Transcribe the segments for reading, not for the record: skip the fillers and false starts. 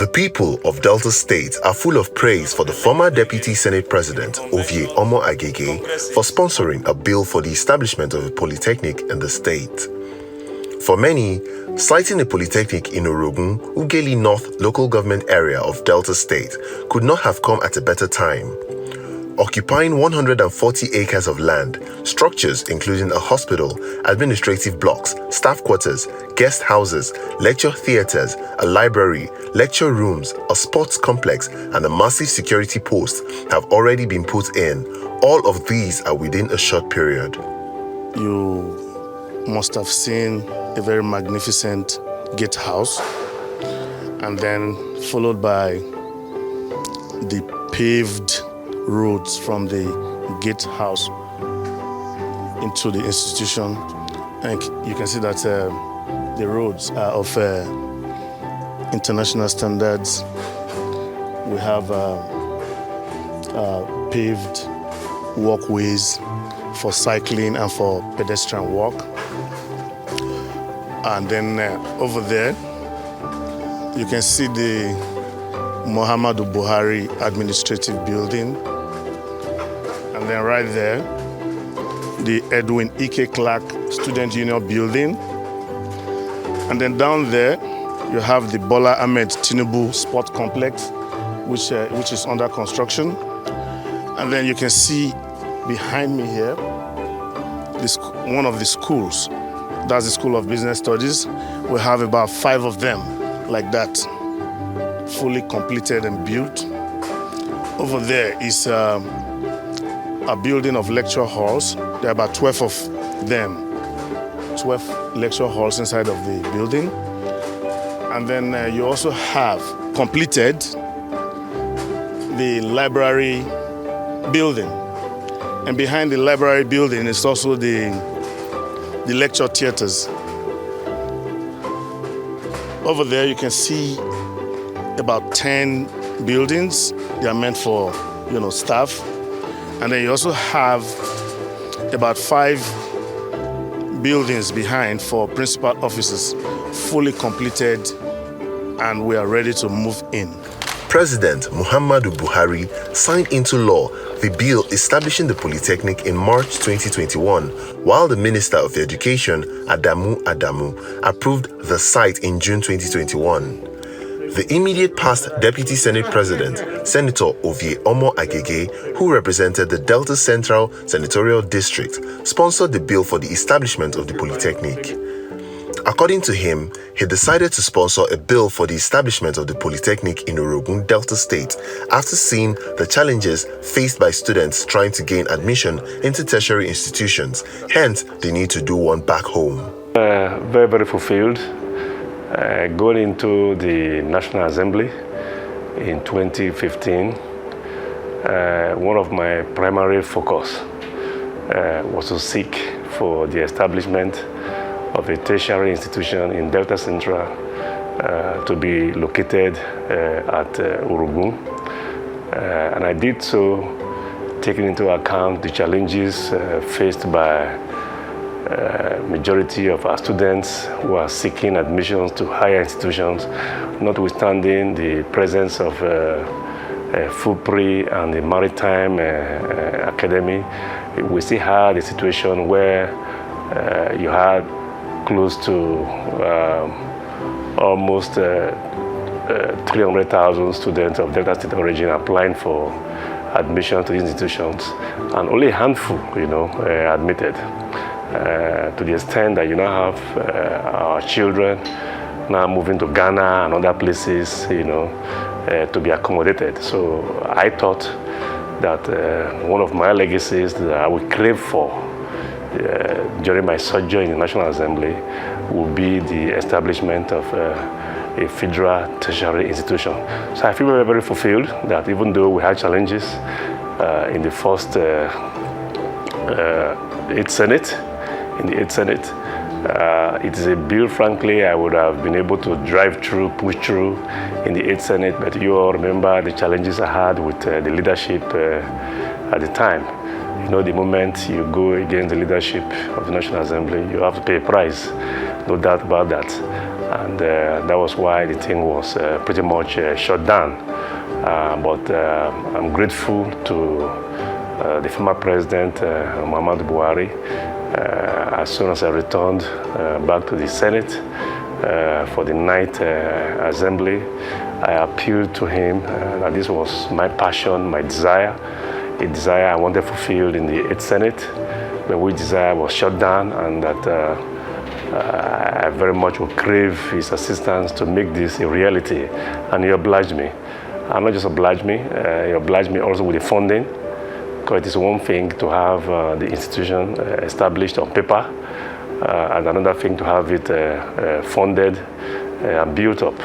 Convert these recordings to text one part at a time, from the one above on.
The people of Delta State are full of praise for the former Deputy Senate President, Ovie Omo Agege, for sponsoring a bill for the establishment of a polytechnic in the state. For many, citing a polytechnic in Orogun, Ughelli North local government area of Delta State could not have come at a better time. Occupying 140 acres of land, structures including a hospital, administrative blocks, staff quarters, guest houses, lecture theatres, a library, lecture rooms, a sports complex, and a massive security post have already been put in. All of these are within a short period. You must have seen a very magnificent gate house, and then followed by the paved roads from the gate house into the institution. And you can see that the roads are of international standards. We have paved walkways for cycling and for pedestrian walk. And then over there, you can see the Muhammadu Buhari Administrative Building. And then right there, the Edwin Ike Clark Student Union Building. And then down there, you have the Bola Ahmed Tinubu Sport Complex, which is under construction. And then you can see behind me here, one of the schools. That's the School of Business Studies. We have about 5 of them like that, fully completed and built. Over there is a building of lecture halls. There are about 12 of them, 12 lecture halls inside of the building. And then you also have completed the library building. And behind the library building is also the lecture theaters. Over there you can see about 10 buildings. They are meant for, staff. And then you also have about 5 buildings behind for principal offices, fully completed, and we are ready to move in. President Muhammadu Buhari signed into law the bill establishing the Polytechnic in March 2021, while the Minister of Education, Adamu, approved the site in June 2021. The immediate past Deputy Senate President, Senator Ovie Omo Agege, who represented the Delta Central Senatorial District, sponsored the bill for the establishment of the Polytechnic. According to him, he decided to sponsor a bill for the establishment of the Polytechnic in Orogun, Delta State, after seeing the challenges faced by students trying to gain admission into tertiary institutions, hence the need to do one back home. Very, very fulfilled. Going into the National Assembly in 2015, one of my primary focus was to seek for the establishment of a tertiary institution in Delta Central to be located at Orogun. And I did so taking into account the challenges faced by majority of our students who are seeking admissions to higher institutions, notwithstanding the presence of FUPRI and the Maritime Academy. We still had a situation where you had close to almost 300,000 students of Delta State origin applying for admission to these institutions, and only a handful, admitted. To the extent that you now have our children now moving to Ghana and other places, to be accommodated. So I thought that one of my legacies that I would crave for during my sojourn in the National Assembly would be the establishment of a federal tertiary institution. So I feel very, very fulfilled that even though we had challenges in the first 8th Senate, it is a bill, frankly, I would have been able to drive through, push through in the 8th Senate, but you all remember the challenges I had with the leadership at the time. The moment you go against the leadership of the National Assembly, you have to pay a price, no doubt about that. and that was why the thing was pretty much shut down. But I'm grateful to the former president, Muhammadu Buhari. As soon as I returned back to the Senate for the ninth assembly, I appealed to him that this was my passion, my desire, a desire I wanted fulfilled in the 8th Senate, but which desire was shut down, and that I very much would crave his assistance to make this a reality. And he obliged me. And not just obliged me, he obliged me also with the funding, because it is one thing to have the institution established on paper, and another thing to have it funded and built up.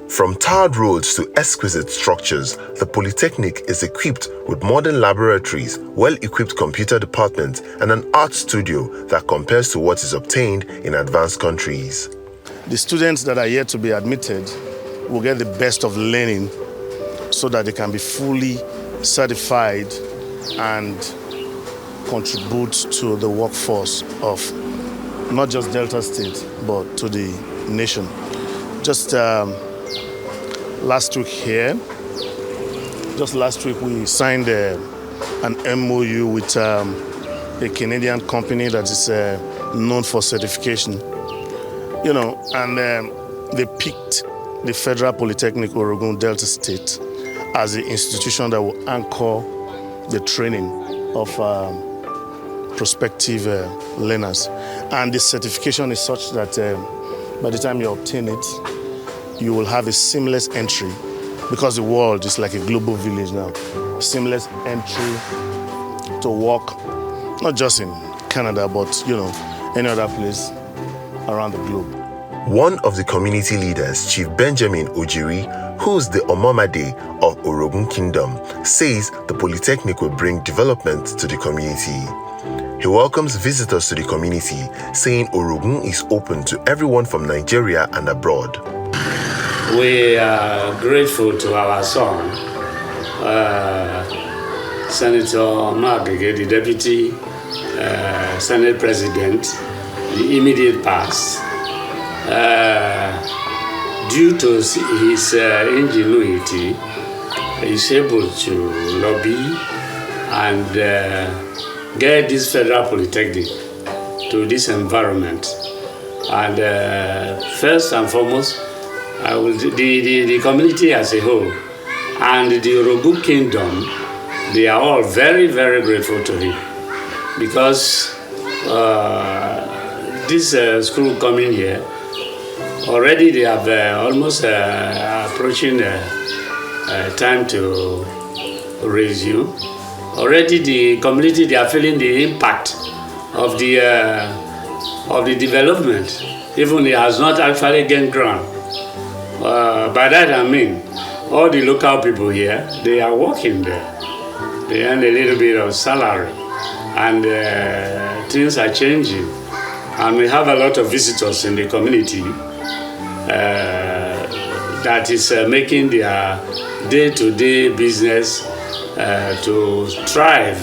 From tarred roads to exquisite structures, the Polytechnic is equipped with modern laboratories, well-equipped computer department, and an art studio that compares to what is obtained in advanced countries. The students that are yet to be admitted will get the best of learning so that they can be fully certified and contribute to the workforce of not just Delta State, but to the nation. Just last week we signed an MOU with a Canadian company that is known for certification. And they picked the Federal Polytechnic Orogun Delta State as the institution that will anchor the training of prospective learners. And the certification is such that by the time you obtain it, you will have a seamless entry, because the world is like a global village now. Seamless entry to work, not just in Canada, but any other place around the globe. One of the community leaders, Chief Benjamin Ojiri, who's the Omamade of Orogun Kingdom, says the Polytechnic will bring development to the community. He welcomes visitors to the community, saying Orogun is open to everyone from Nigeria and abroad. We are grateful to our son, Senator Magege, the Deputy Senate President, the immediate past. Due to his ingenuity, he's able to lobby and get this Federal Polytechnic to this environment. And first and foremost, the community as a whole and the Orogun Kingdom, they are all very, very grateful to him, because this school coming here, already they have almost approaching time to resume. Already the community, they are feeling the impact of the development, even it has not actually gained ground. By that I mean, all the local people here, they are working there. They earn a little bit of salary, and things are changing. And we have a lot of visitors in the community that is making their day-to-day business to thrive.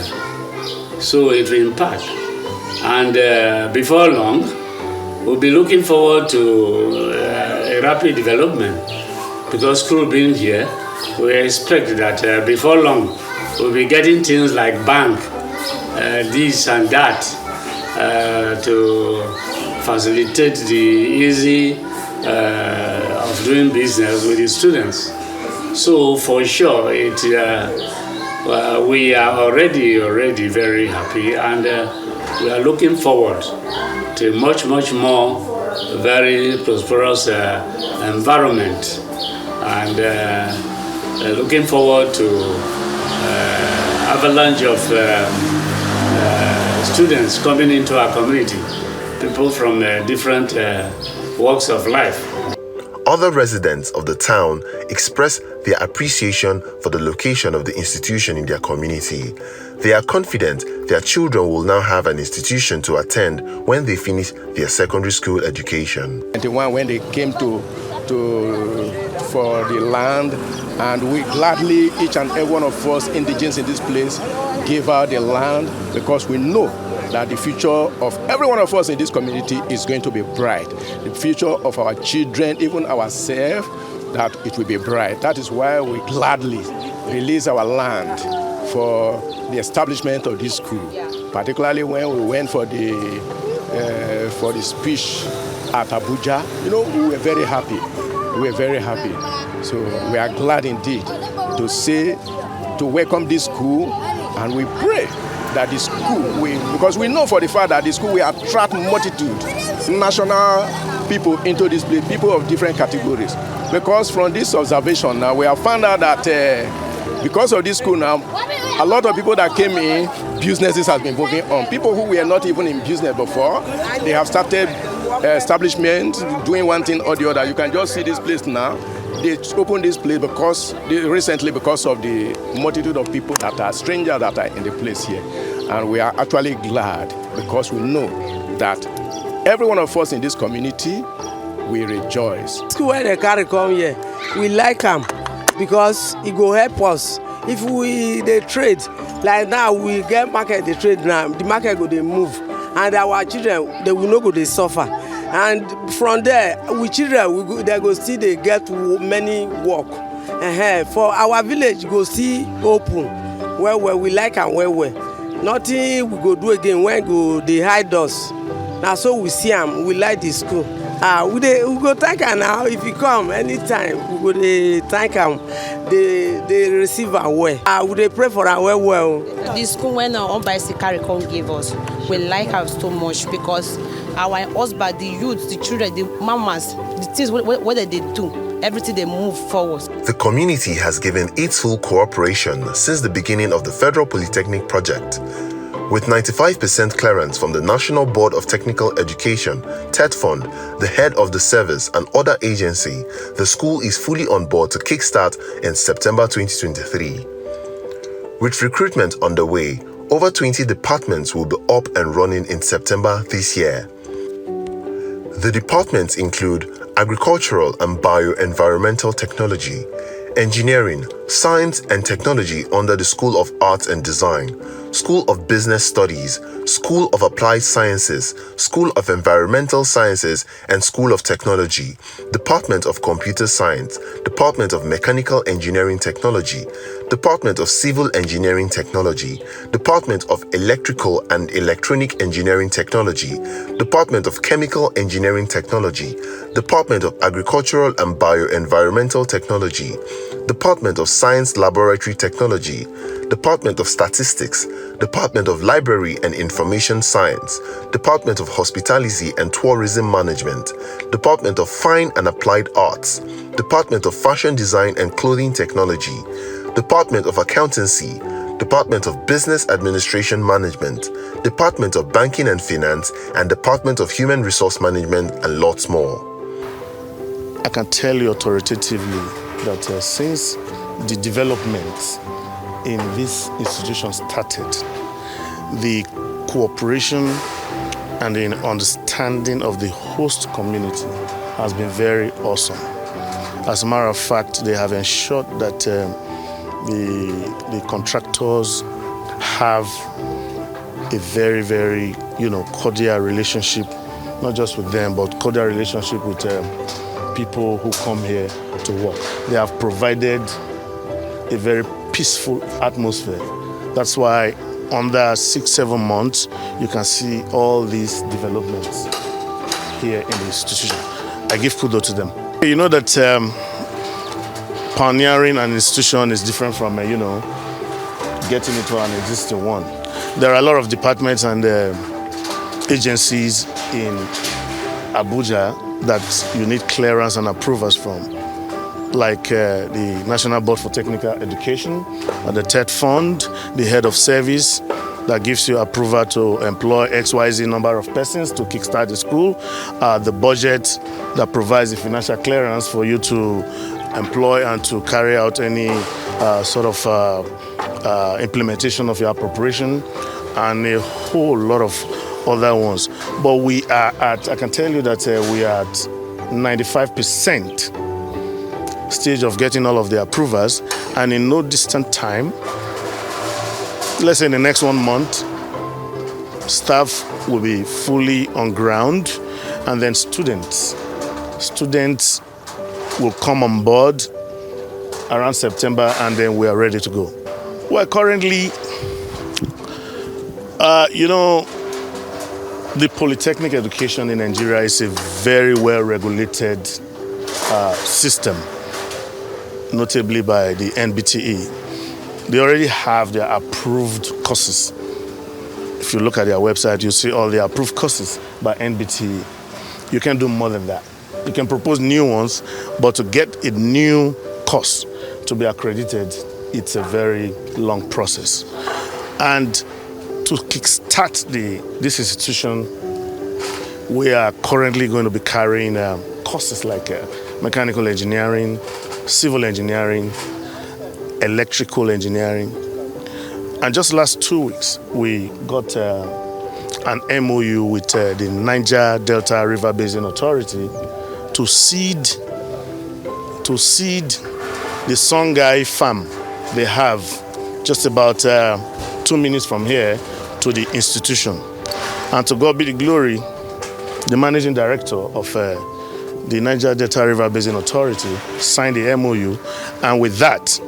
So it will impact. And before long, we'll be looking forward to a rapid development, because school being here, we expect that before long, we'll be getting things like bank, this and that, to facilitate the easy of doing business with the students. So for sure, we are already very happy, and we are looking forward to much more very prosperous environment, and looking forward to avalanche of students coming into our community, people from different walks of life. Other residents of the town express their appreciation for the location of the institution in their community. They are confident their children will now have an institution to attend when they finish their secondary school education. When they came for the land, and we gladly, each and every one of us indigents in this place, gave out the land, because we know that the future of every one of us in this community is going to be bright. The future of our children, even ourselves, that it will be bright. That is why we gladly release our land for the establishment of this school. Particularly when we went for the speech at Abuja, we were very happy. We were very happy. So we are glad indeed to welcome this school, and we pray that the school because we know for the fact that the school will attract multitude, national people into this place, people of different categories. Because from this observation now, we have found out that because of this school now, a lot of people that came in, businesses have been moving on. People who were not even in business before, they have started establishment, doing one thing or the other. You can just see this place now. They opened this place recently because of the multitude of people that are strangers that are in the place here. And we are actually glad because we know that every one of us in this community, we rejoice. School where they carry come here, we like them because it go help us. If they trade, like now we get market, they trade now, the market go they move. And our children, they will not go they suffer. And from there, we children, they go see they get many work. For our village, go see open. Where we like and where. Nothing we go do again when go they hide us. Now so we see them, we like the school. We go thank her now. If you come anytime, we go thank them. They receive our well. We pray for our well. The school when our bicycle come give us, we like her so much because our husband, the youth, the children, the mamas, the things what they do, everything they move forward. The community has given its full cooperation since the beginning of the Federal Polytechnic project. With 95% clearance from the National Board of Technical Education, TETFund, the head of the service and other agency, the school is fully on board to kickstart in September 2023. With recruitment underway, over 20 departments will be up and running in September this year. The departments include Agricultural and Bioenvironmental Technology, Engineering, Science and Technology under the School of Arts and Design, School of Business Studies, School of Applied Sciences, School of Environmental Sciences and School of Technology, Department of Computer Science, Department of Mechanical Engineering Technology, Department of Civil Engineering Technology, Department of Electrical and Electronic Engineering Technology, Department of Chemical Engineering Technology, Department of Agricultural and Bioenvironmental Technology, Department of Science Laboratory Technology, Department of Statistics, Department of Library and Information Science, Department of Hospitality and Tourism Management, Department of Fine and Applied Arts, Department of Fashion Design and Clothing Technology, Department of Accountancy, Department of Business Administration Management, Department of Banking and Finance, and Department of Human Resource Management, and lots more. I can tell you authoritatively that since the development in this institution started, the cooperation and the understanding of the host community has been very awesome. As a matter of fact, they have ensured that the contractors have a very, very, cordial relationship, not just with them, but cordial relationship with people who come here to work. They have provided a very peaceful atmosphere. That's why under 6-7 months, you can see all these developments here in the institution. I give kudos to them. You know that pioneering an institution is different from, getting into an existing one. There are a lot of departments and agencies in Abuja that you need clearance and approvals from, like the National Board for Technical Education, the TETFund, the head of service that gives you approval to employ XYZ number of persons to kickstart the school, the budget that provides the financial clearance for you to employ and to carry out any sort of implementation of your appropriation, and a whole lot of other ones. But we are at, I can tell you that we are at 95% stage of getting all of the approvals, and in no distant time, let's say in the next 1 month, Staff will be fully on ground, and then students will come on board around September, and then we are ready to go. Well, currently, the polytechnic education in Nigeria is a very well-regulated system, notably by the NBTE. They already have their approved courses. If you look at their website, you see all the approved courses by NBTE. You can do more than that. You can propose new ones, but to get a new course to be accredited, it's a very long process. And to kickstart this institution, we are currently going to be carrying courses like mechanical engineering, civil engineering, electrical engineering. And just last 2 weeks, we got an MOU with the Niger Delta River Basin Authority to seed the Songhai farm they have just about 2 minutes from here to the institution. And to God be the glory, the managing director of the Niger Delta River Basin Authority signed the MOU, and with that,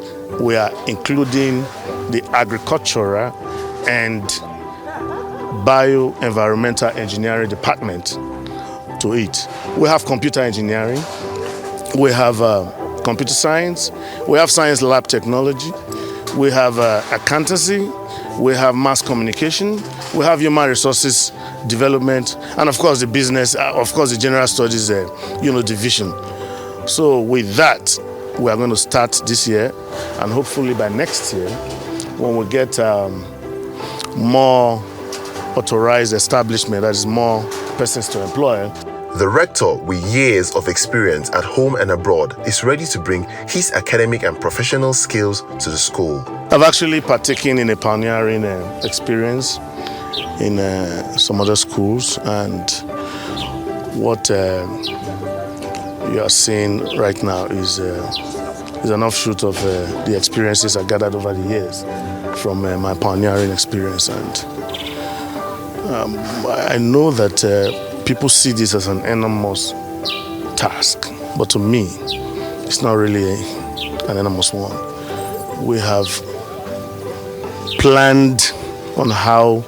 we are including the agricultural and bioenvironmental engineering department to it. We have computer engineering, we have computer science, we have science lab technology, we have accountancy, we have mass communication, we have human resources development, and of course the business, of course the general studies division. So with that, we are going to start this year, and hopefully by next year, when we get more authorized establishment, that is more persons to employ. The rector, with years of experience at home and abroad, is ready to bring his academic and professional skills to the school. I've actually partaken in a pioneering experience in some other schools, and what you are seeing right now is an offshoot of the experiences I gathered over the years from my pioneering experience. And I know that people see this as an enormous task, but to me, it's not really an enormous one. We have planned on how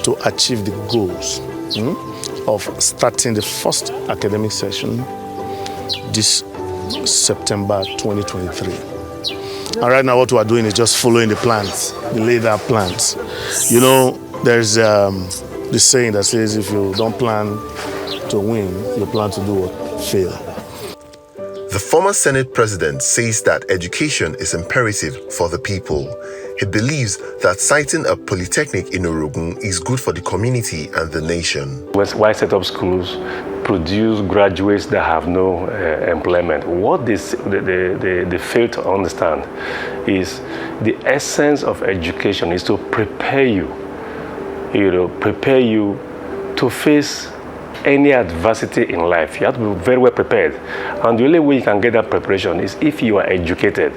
to achieve the goals of starting the first academic session this September 2023. And right now what we are doing is just following the plans, the laid out plans. You know, there's this saying that says if you don't plan to win, you plan to do what? Fail. The former Senate president says that education is imperative for the people. He believes that citing a polytechnic in Orogun is good for the community and the nation. Why set up schools, produce graduates that have no employment? What they fail to understand is the essence of education is to prepare you, prepare you to face any adversity in life. You have to be very well prepared. And the only way you can get that preparation is if you are educated.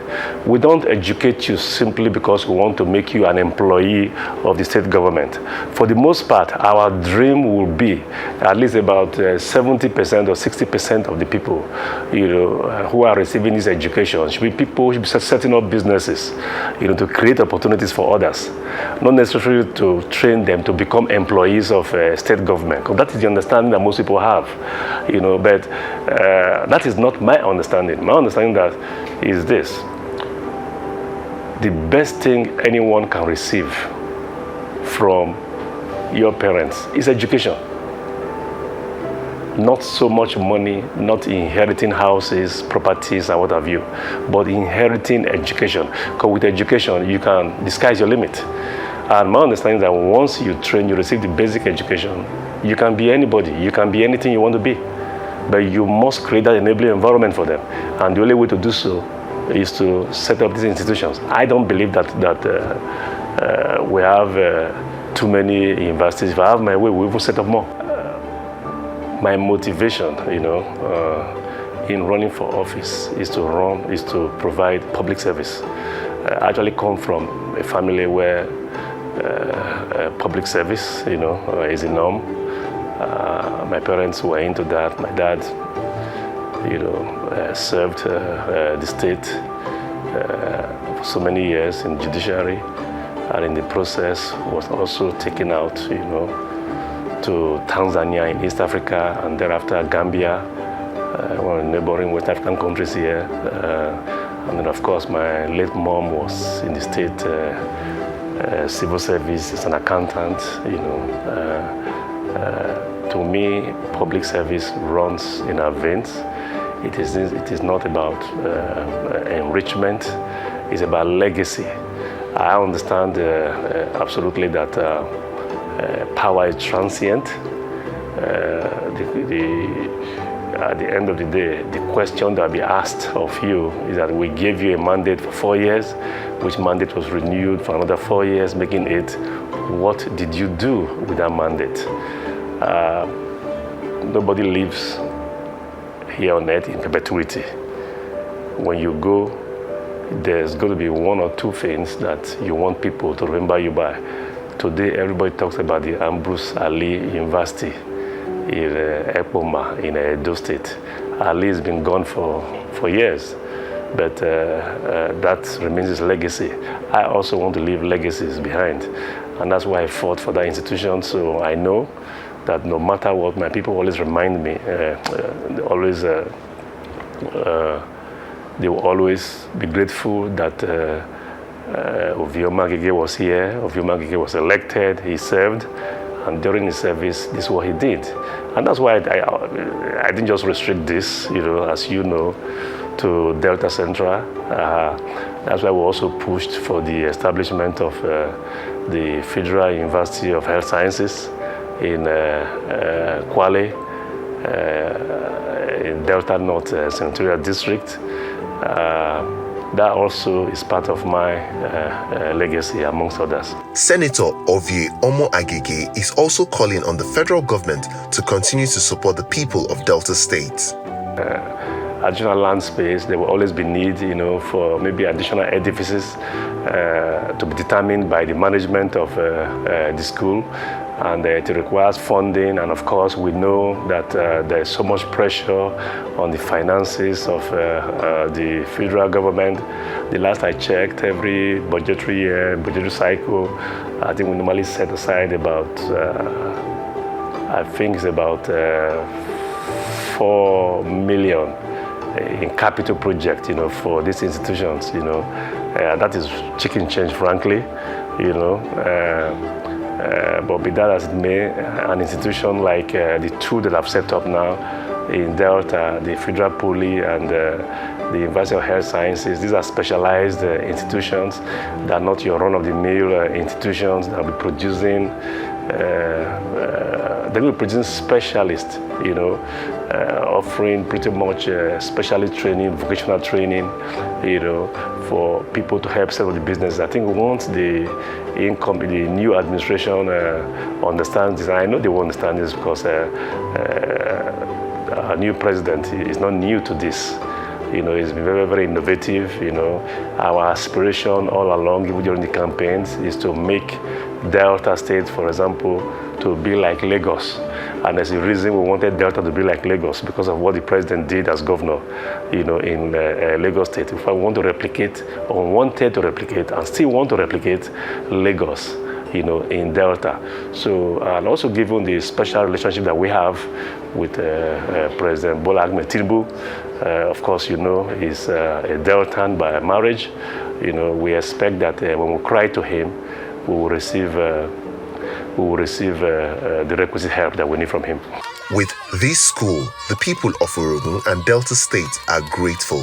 We don't educate you simply because we want to make you an employee of the state government. For the most part, our dream will be at least about 70% or 60% of the people who are receiving this education should be people who should be setting up businesses to create opportunities for others, not necessarily to train them to become employees of state government, because that is the understanding that most people have, but that is not my understanding. My understanding that is this: the best thing anyone can receive from your parents is education. Not so much money, not inheriting houses, properties, and what have you, but inheriting education. Because with education, you can disguise your limit. And my understanding is that once you train, you receive the basic education, you can be anybody, you can be anything you want to be. But you must create that enabling environment for them. And the only way to do so is to set up these institutions. I don't believe that we have too many universities. If I have my way, we will set up more. My motivation, in running for office is to provide public service. I actually come from a family where public service, is a norm. My parents were into that. My dad, served the state for so many years in judiciary, and in the process was also taken out, to Tanzania in East Africa, and thereafter Gambia, one of the neighboring West African countries here. And then, of course, my late mom was in the state civil service as an accountant. To me, public service runs in our veins. It is not about enrichment. It's about legacy. I understand absolutely that power is transient. At the end of the day, the question that will be asked of you is that we gave you a mandate for 4 years, which mandate was renewed for another 4 years, making it, what did you do with that mandate? Nobody lives here on earth in perpetuity. When you go, there's going to be one or two things that you want people to remember you by. Today, everybody talks about the Ambrose Ali University in Ekpoma in Edo State. Ali has been gone for years, but that remains his legacy. I also want to leave legacies behind, and that's why I fought for that institution. So I know that no matter what, my people always remind me, they will always be grateful that Ovioma Agege was here. Ovioma Agege was elected, he served, and during his service, this is what he did. And that's why I didn't just restrict this, as you know, to Delta Central. That's why we also pushed for the establishment of the Federal University of Health Sciences in Kwale, in Delta North Senatorial District. That also is part of my legacy, amongst others. Senator Ovie Omo Agege is also calling on the federal government to continue to support the people of Delta State. Additional land space, there will always be need, for maybe additional edifices to be determined by the management of the school, and it requires funding. And of course, we know that there is so much pressure on the finances of the federal government. The last I checked, every budgetary cycle, I think we normally set aside about, I think it's about 4 million in capital project, for these institutions, that is chicken change, frankly, but be that as it may, an institution like the two that I've set up now in Delta, the Federal Poly and the University of Health Sciences, these are specialized institutions that are not your run-of-the-mill institutions that will be producing they will be producing specialists, offering pretty much specialist training, vocational training, for people to help set up the business. I think once the new administration understands this, and I know they will understand this because our new president is not new to this. He's been very, very innovative. Our aspiration all along, even during the campaigns, is to make Delta State, for example, to be like Lagos. And there's a reason we wanted Delta to be like Lagos, because of what the president did as governor, in Lagos State. If I want to replicate, or wanted to replicate, and still want to replicate Lagos, in Delta. So, and also given the special relationship that we have with President Bola Ahmed Tinubu, of course, he's a Deltan by marriage. We expect that when we cry to him, we will receive the requisite help that we need from him. With this school, the people of Orogun and Delta State are grateful.